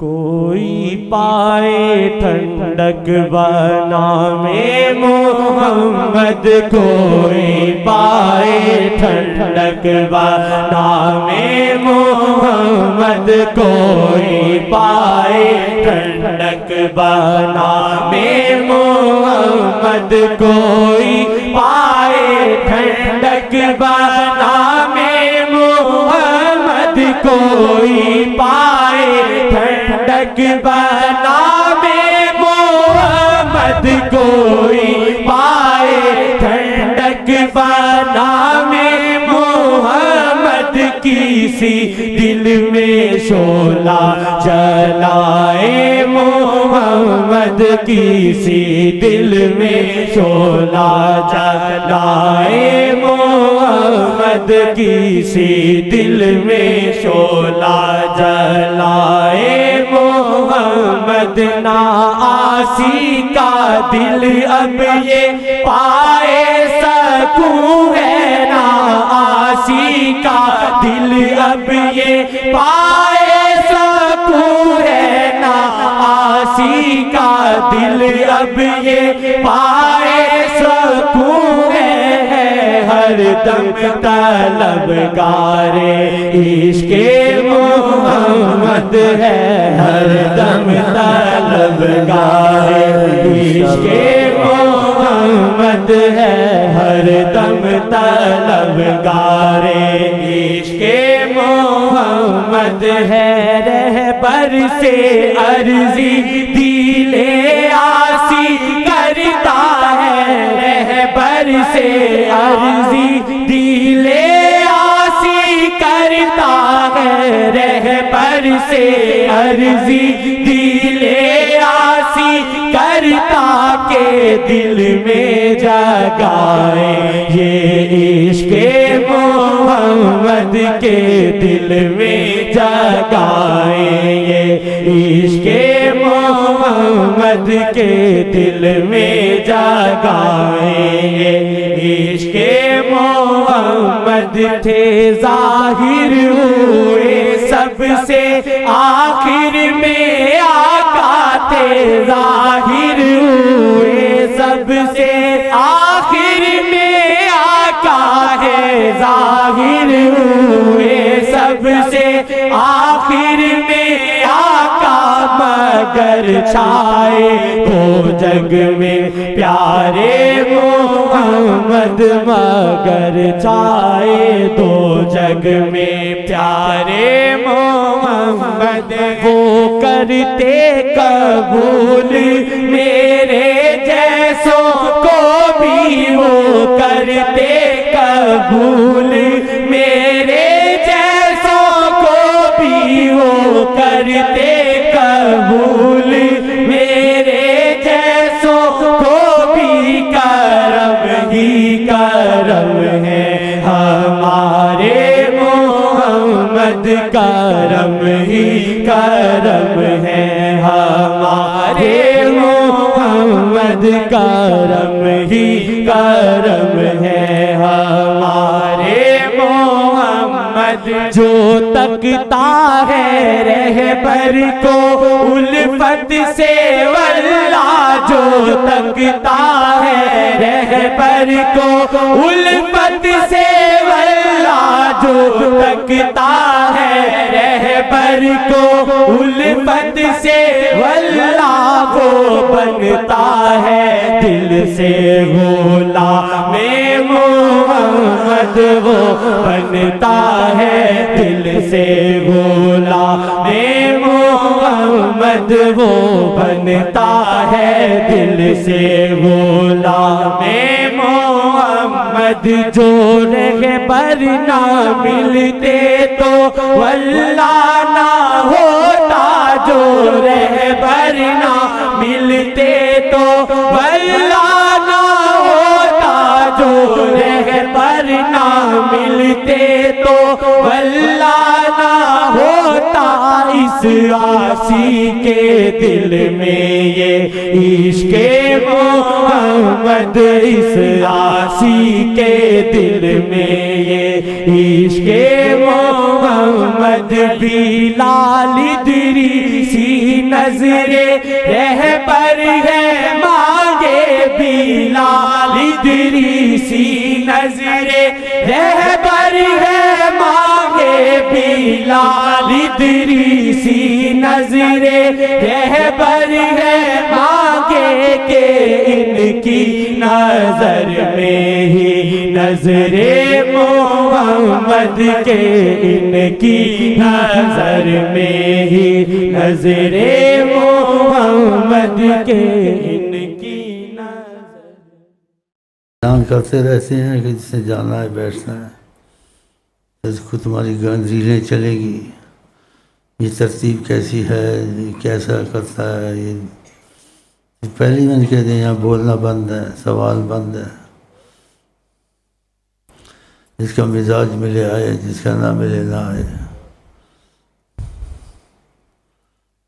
کوئی پائے ٹھنڈک بنام محمد، کوئی پائے ٹھنڈک بنام محمد، کوئی پائے ٹھنڈک بنام محمد، کوئی پائے ٹھنڈک بنام محمد، کوئی پائے ٹھنڈک بنام محمد، کوئی پائے ٹھنڈک بنام محمد، کسی دل میں شعلہ جلائے محمد، کسی دل میں شعلہ جلائے محمد، کسی دل میں شعلہ جلائے محمد، نا آسی کا دل اب یہ پائے سکون ہے، نا آسی کا دل اب یہ پائے سکون ہے، نا آسی کا دل اب یہ پائے سکون ہے، ہر دم طلبگار عشق محمد ہے، ہر دم طلبگار عشق محمد ہے، ہر دم طلبگار عشق محمد ہے، رہبر سے عرضی دل آسی کرتا ہے، رہبر سے عرضی دل آسی کرتا ہے، رہبر سے عرضی دل آسی کرتا کہ دل میں جگائے یہ عشق محمد، کے دل میں جگائے یہ عشق محمد، کے دل میں جگائے یہ عشق محمد، تھے ظاہر ہوئے سب سے آخر میں آقا، تھے ظاہر ہوئے سب سے آخر میں آقا ہے، ظاہر ہوئے سب سے آخر میں آقا، مگر چھائے تو جگ میں پیارے محمد، مگر چھائے تو جگ میں پیارے محمد، وہ کرتے قبول میرے جیسوں کو بھی، وہ کرتے قبول میرے جیسوں کو بھی، وہ کرتے قبول میرے جیسوں کو بھی، کرم ہی کرم ہے ہمارے محمد، کرم ہی کرم ہے ہمارے محمد، کرم ہی کرم ہے ہمارے محمد، جو تکتا ہے رہبر کو الفت سے واللہ، جو تکتا ہے رہبر کو الفت سے واللہ، جو تکتا ہے رہبر کو الفت سے واللہ، وہ بنتا ہے دل سے غلام محمد، وہ بنتا ہے دل سے غلام محمد، وہ بنتا ہے دل سے غلام محمد، جو رہبر نہ ملتے تو واللہ نہ ہوتا، جو رہبر نہ ملتے تو واللہ نہ ہوتا، جو رہبر نہ ملتے تو واللہ نہ ہوتا، اس آسی کے دل میں یہ عشق محمد، اس آسی کے دل میں یہ عشق محمد بلال ادریسی نظر رہبر ہے مانگے بلال ادریسی نظر رہبر ہے مانگے بلال ادریسی نظر رہبر ہے مانگے کہ ان کی نظر میں ہی نظر محمد کے ان کی نظر میں ہی نظر محمد کے ان کی نظر اعلان کرتے رہتے ہیں کہ جسے جانا ہے بیٹھنا ہے، اس کو تمہاری ریلیں چلے گی، یہ ترتیب کیسی ہے، یہ کیسا کرتا ہے، یہ پہلی میں کہہ دیں یہاں بولنا بند ہے، سوال بند ہے، جس کا مزاج ملے آئے، جس کا نہ ملے نہ آئے،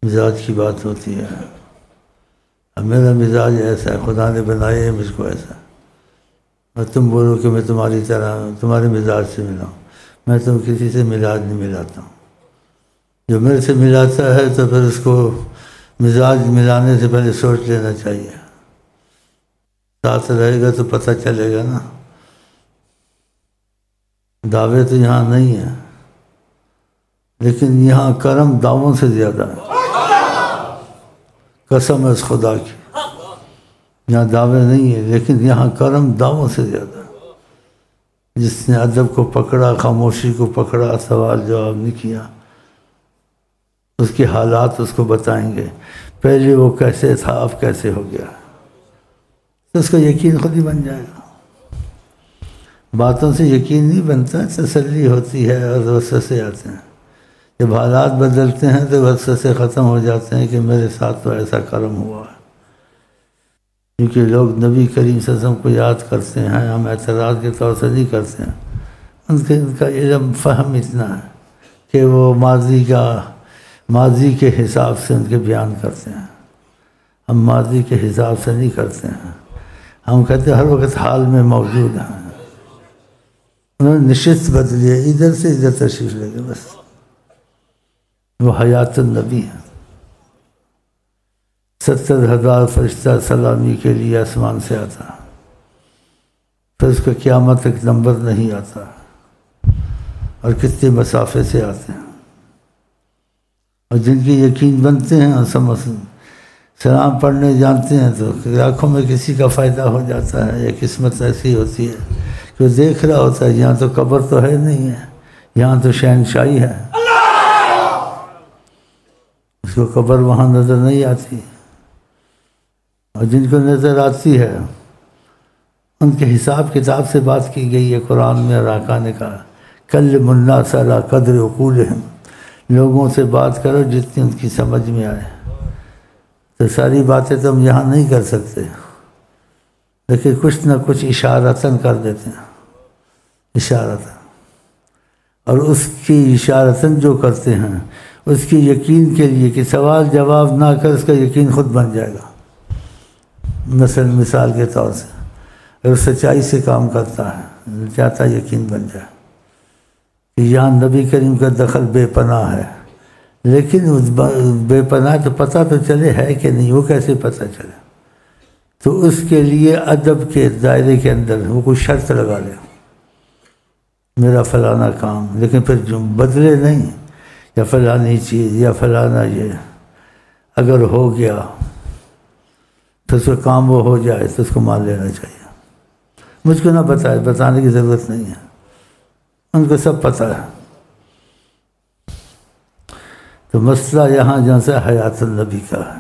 مزاج کی بات ہوتی ہے۔ اب میرا مزاج ایسا ہے، خدا نے بنایا ہے مجھ کو ایسا، اور تم بولو کہ میں تمہاری طرح تمہارے مزاج سے ملاؤں، میں تم کسی سے مزاج نہیں ملاتا ہوں۔ جو میرے سے ملاتا ہے تو پھر اس کو مزاج ملانے سے پہلے سوچ لینا چاہیے، ساتھ رہے گا تو پتہ چلے گا نا۔ دعوے تو یہاں نہیں ہیں، لیکن یہاں کرم دعووں سے زیادہ ہے، قسم ہے اس خدا کی، یہاں دعوے نہیں ہیں لیکن یہاں کرم دعووں سے زیادہ ہے۔ جس نے ادب کو پکڑا، خاموشی کو پکڑا، سوال جواب نہیں کیا، اس کے حالات اس کو بتائیں گے، پہلے وہ کیسے تھا اب کیسے ہو گیا، تو اس کا یقین خود ہی بن جائے گا۔ باتوں سے یقین نہیں بنتا، تسلی ہوتی ہے اور وسوسے آتے ہیں۔ جب حالات بدلتے ہیں تو وسوسے ختم ہو جاتے ہیں کہ میرے ساتھ تو ایسا کرم ہوا ہے، کیونکہ لوگ نبی کریم صلی اللہ علیہ وسلم کو یاد کرتے ہیں، ہم اعتراض کے طور سے نہیں کرتے ہیں۔ ان کا علم فہم اتنا ہے کہ وہ ماضی کے حساب سے ان کے بیان کرتے ہیں، ہم ماضی کے حساب سے نہیں کرتے ہیں، ہم کہتے ہیں ہر وقت حال میں موجود ہیں۔ انہوں نے نشست بدلی ہے، ادھر سے ادھر تشریف لے گئے، بس وہ حیات النبی ہیں۔ 70,000 فرشتہ سلامی کے لیے آسمان سے آتا، پھر اس کا قیامت تک نمبر نہیں آتا، اور کتنے مسافے سے آتے ہیں، اور جن کی یقین بنتے ہیں اور سلام پڑھنے جانتے ہیں تو آنکھوں میں کسی کا فائدہ ہو جاتا ہے، یا قسمت ایسی ہوتی ہے کہ وہ دیکھ رہا ہوتا ہے یہاں تو قبر تو ہے نہیں ہے، یہاں تو شہنشاہی ہے، اس کو قبر وہاں نظر نہیں آتی، اور جن کو نظر آتی ہے ان کے حساب کتاب سے بات کی گئی ہے قرآن میں، اور آقا نے کہا کلم الناس علی قدر عقولہم، لوگوں سے بات کرو جتنی ان کی سمجھ میں آئے۔ تو ساری باتیں تو ہم یہاں نہیں کر سکتے، لیکن کچھ نہ کچھ اشارتاً کر دیتے ہیں، اشارتاً، اور اس کی اشارتاً جو کرتے ہیں اس کی یقین کے لیے کہ سوال جواب نہ کر اس کا یقین خود بن جائے گا۔ مثال کے طور سے اگر سچائی سے کام کرتا ہے چاہتا یقین بن جائے کہ یہاں نبی کریم کا دخل بے پناہ ہے، لیکن اس بے پناہ تو پتہ تو چلے ہے کہ نہیں، وہ کیسے پتہ چلے؟ تو اس کے لیے ادب کے دائرے کے اندر وہ کوئی شرط لگا لے، میرا فلانا کام، لیکن پھر جو بدلے نہیں، یا فلانی چیز یا فلانا یہ اگر ہو گیا تو اس کا کام وہ ہو جائے تو اس کو مان لینا چاہیے۔ مجھ کو نہ بتائے، بتانے کی ضرورت نہیں ہے، ان کو سب پتہ ہے۔ تو مسئلہ یہاں جہاں سے حیات النبی کا ہے،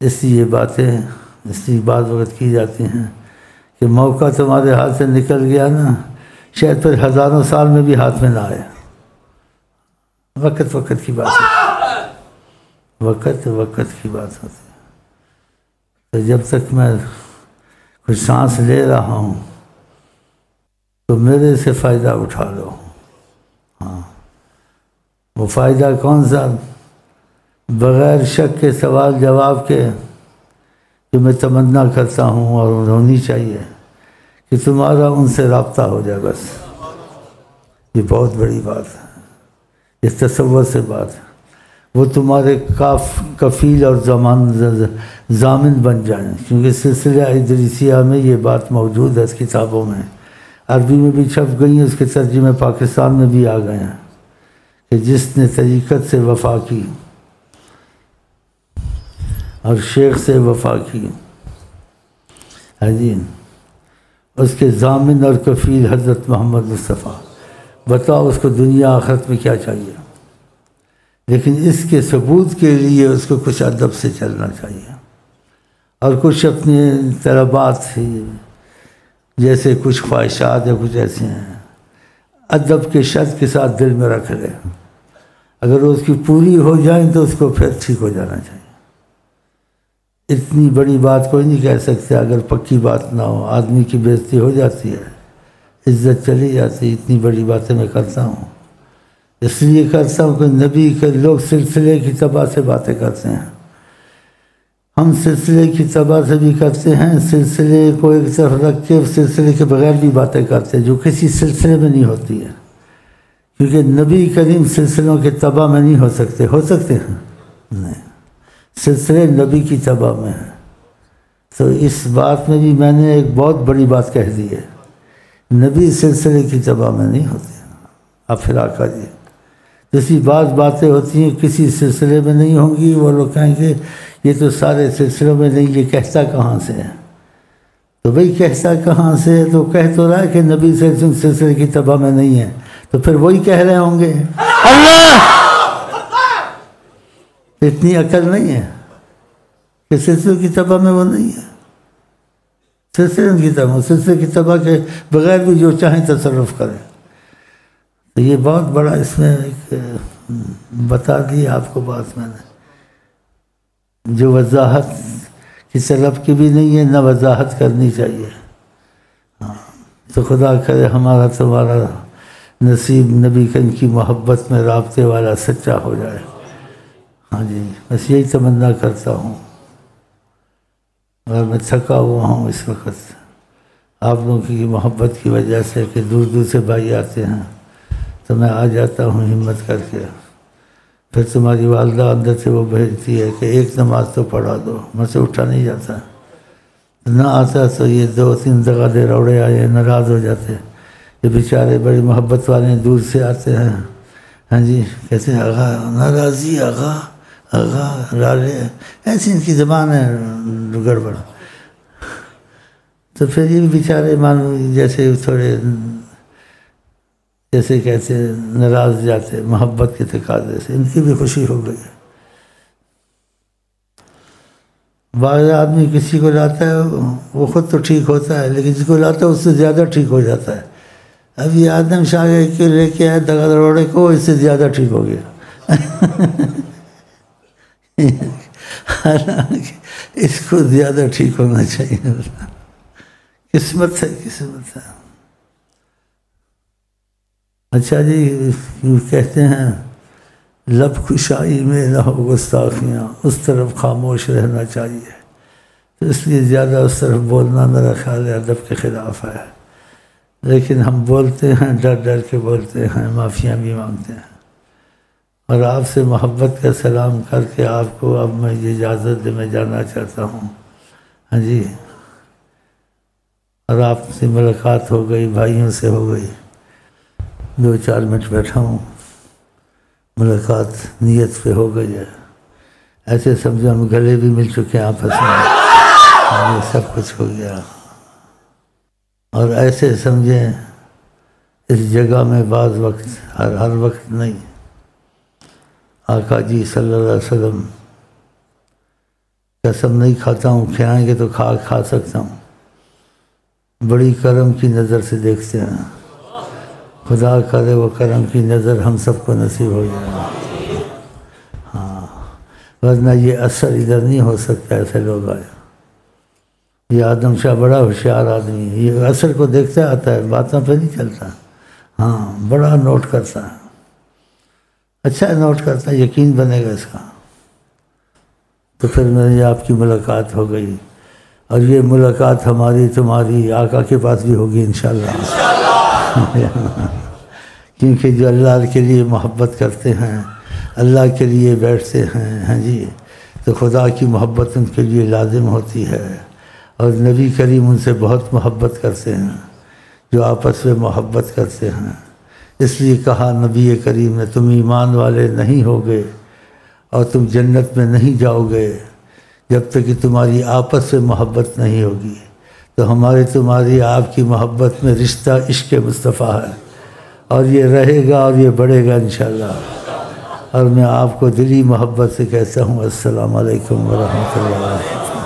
اس لیے یہ باتیں اس لیے بعض وقت کی جاتی ہیں کہ موقع تمہارے ہاتھ سے نکل گیا نا، شاید پھر ہزاروں سال میں بھی ہاتھ میں نہ آئے، وقت کی بات ہے، وقت کی بات ہوتی ہے۔ تو جب تک میں کچھ سانس لے رہا ہوں تو میرے سے فائدہ اٹھا لو۔ ہاں، وہ فائدہ کون سا؟ بغیر شک کے سوال جواب کے جو میں تمنا کرتا ہوں اور ہونی چاہیے کہ تمہارا ان سے رابطہ ہو جائے، بس یہ بہت بڑی بات ہے، اس تصور سے بات ہے، وہ تمہارے کفیل اور ضامن بن جائیں، کیونکہ سلسلہ ادریسیہ میں یہ بات موجود ہے، اس کتابوں میں عربی میں بھی چھپ گئی ہیں، اس کے ترجمے پاکستان میں بھی آ گئے ہیں کہ جس نے طریقت سے وفا کی اور شیخ سے وفا کی، جی اس کے ضامن اور کفیل حضرت محمد مصطفیٰ، بتاؤ اس کو دنیا آخرت میں کیا چاہیے؟ لیکن اس کے ثبوت کے لیے اس کو کچھ ادب سے چلنا چاہیے، اور کچھ اپنے طلبات جیسے کچھ خواہشات یا کچھ ایسے ہیں، ادب کے شرط کے ساتھ دل میں رکھ لے، اگر اس کی پوری ہو جائیں تو اس کو پھر ٹھیک ہو جانا چاہیے۔ اتنی بڑی بات کوئی نہیں کہہ سکتے اگر پکی بات نہ ہو، آدمی کی بے عزتی ہو جاتی ہے، عزت چلی جاتی ہے۔ اتنی بڑی باتیں میں کرتا ہوں، اس لیے کرتا ہوں کہ نبی کے لوگ سلسلے کی تباہ سے باتیں کرتے ہیں، ہم سلسلے کی تباہ سے بھی کرتے ہیں، سلسلے کو ایک طرف رکھ کے سلسلے کے بغیر بھی باتیں کرتے ہیں جو کسی سلسلے میں نہیں ہوتی ہے، کیونکہ نبی کریم سلسلوں کے تباہ میں نہیں ہو سکتے ہیں نہیں، سلسلے نبی کی تباہ میں ہیں۔ تو اس بات میں بھی میں نے ایک بہت بڑی بات کہہ دی ہے، نبی سلسلے کی تباہ میں نہیں ہوتے۔ اب پھر آقا جی جیسی باتیں ہوتی ہیں کسی سلسلے میں نہیں ہوں گی، وہ لوگ کہیں گے یہ تو سارے سلسلوں میں نہیں، یہ کہتا کہاں سے ہے؟ تو بھئی کہتا کہاں سے ہے؟ تو کہہ تو رہا ہے کہ نبی سلسلے کی تباہ میں نہیں ہے، تو پھر وہی کہہ رہے ہوں گے۔ اللہ اتنی عقل نہیں ہے کہ سلسلے کی تباہ میں وہ نہیں ہے، سلسلے کی تباہ کے بغیر بھی جو چاہیں تصرف کریں۔ تو یہ بہت بڑا اس میں ایک بتا دی آپ کو بات میں نے، جو وضاحت کی طلب کی بھی نہیں ہے، نہ وضاحت کرنی چاہیے۔ تو خدا کرے ہمارا تمہارا نصیب نبی کریم کی محبت میں رابطے والا سچا ہو جائے۔ ہاں جی بس یہی تمنا کرتا ہوں، اور میں تھکا ہوا ہوں اس وقت آپ لوگوں کی محبت کی وجہ سے کہ دور دور سے بھائی آتے ہیں، تو میں آ جاتا ہوں ہمت کر کے۔ پھر تمہاری والدہ اندر سے وہ بھیجتی ہے کہ ایک نماز تو پڑھا دو، مجھ سے اٹھا نہیں جاتا، نہ آتا تو یہ 2-3 جگہ دے روڑے آئے ناراض ہو جاتے، یہ بیچارے بڑی محبت والے دور سے آتے ہیں، ہاں جی کہتے ہیں آغا ناراضی، آغا رالے، ایسی ان کی زبان ہے گڑبڑ۔ تو پھر یہ بیچارے مانو جیسے تھوڑے جیسے کہتے ناراض جاتے محبت کے تقاضے سے، ان کی بھی خوشی ہو گئی۔ بعض آدمی کسی کو لاتا ہے وہ خود تو ٹھیک ہوتا ہے، لیکن جس کو لاتا ہے اس سے زیادہ ٹھیک ہو جاتا ہے۔ اب یہ آدم شاہ کے لے کے آئے دگا روڑے کو، اس سے زیادہ ٹھیک ہو گیا۔ اس کو زیادہ ٹھیک ہونا چاہیے، قسمت ہے۔ اچھا جی کہتے ہیں لب کشائی میں نہ ہو گستاخیاں، اس طرف خاموش رہنا چاہیے، تو اس لیے زیادہ اس طرف بولنا میرا خیال ہے ادب کے خلاف ہے، لیکن ہم بولتے ہیں ڈر کے بولتے ہیں، معافیاں بھی مانگتے ہیں، اور آپ سے محبت کا سلام کر کے آپ کو اب میں یہ اجازت دے میں جانا چاہتا ہوں۔ ہاں جی اور آپ سے ملاقات ہو گئی، بھائیوں سے ہو گئی، 2-4 منٹ بیٹھا ہوں، ملاقات نیت پہ ہو گئی ہے، ایسے سمجھو ہم گلے بھی مل چکے ہیں آپس میں، سب کچھ ہو گیا، اور ایسے سمجھیں اس جگہ میں بعض وقت ہر وقت نہیں، آقا جی صلی اللہ علیہ وسلم قسم نہیں کھاتا ہوں، کھائیں گے تو کھا سکتا ہوں، بڑی کرم کی نظر سے دیکھتے ہیں، خدا کرے وہ کرم کی نظر ہم سب کو نصیب ہو جائے۔ ہاں ورنہ یہ اثر ادھر نہیں ہو سکتا، ایسے لوگ آئے۔ یہ آدم شاہ بڑا ہوشیار آدمی ہے، یہ اثر کو دیکھتا آتا ہے، باتوں پہ نہیں چلتا، ہاں بڑا نوٹ کرتا ہے، اچھا نوٹ کرتا ہے، یقین بنے گا اس کا۔ تو پھر میری آپ کی ملاقات ہو گئی، اور یہ ملاقات ہماری تمہاری آقا کے پاس بھی ہوگی انشاءاللہ، کیونکہ جو اللہ کے لیے محبت کرتے ہیں، اللہ کے لیے بیٹھتے ہیں، ہاں جی، تو خدا کی محبت ان کے لیے لازم ہوتی ہے، اور نبی کریم ان سے بہت محبت کرتے ہیں، جو آپس میں محبت کرتے ہیں۔ اس لیے کہا نبی کریم نے، تم ایمان والے نہیں ہوگے اور تم جنت میں نہیں جاؤ گے جب تک کہ تمہاری آپس میں محبت نہیں ہوگی۔ تو ہمارے تمہاری آپ کی محبت میں رشتہ عشق مصطفیٰ ہے، اور یہ رہے گا اور یہ بڑھے گا انشاءاللہ۔ اور میں آپ کو دلی محبت سے کہتا ہوں السلام علیکم ورحمۃ اللہ۔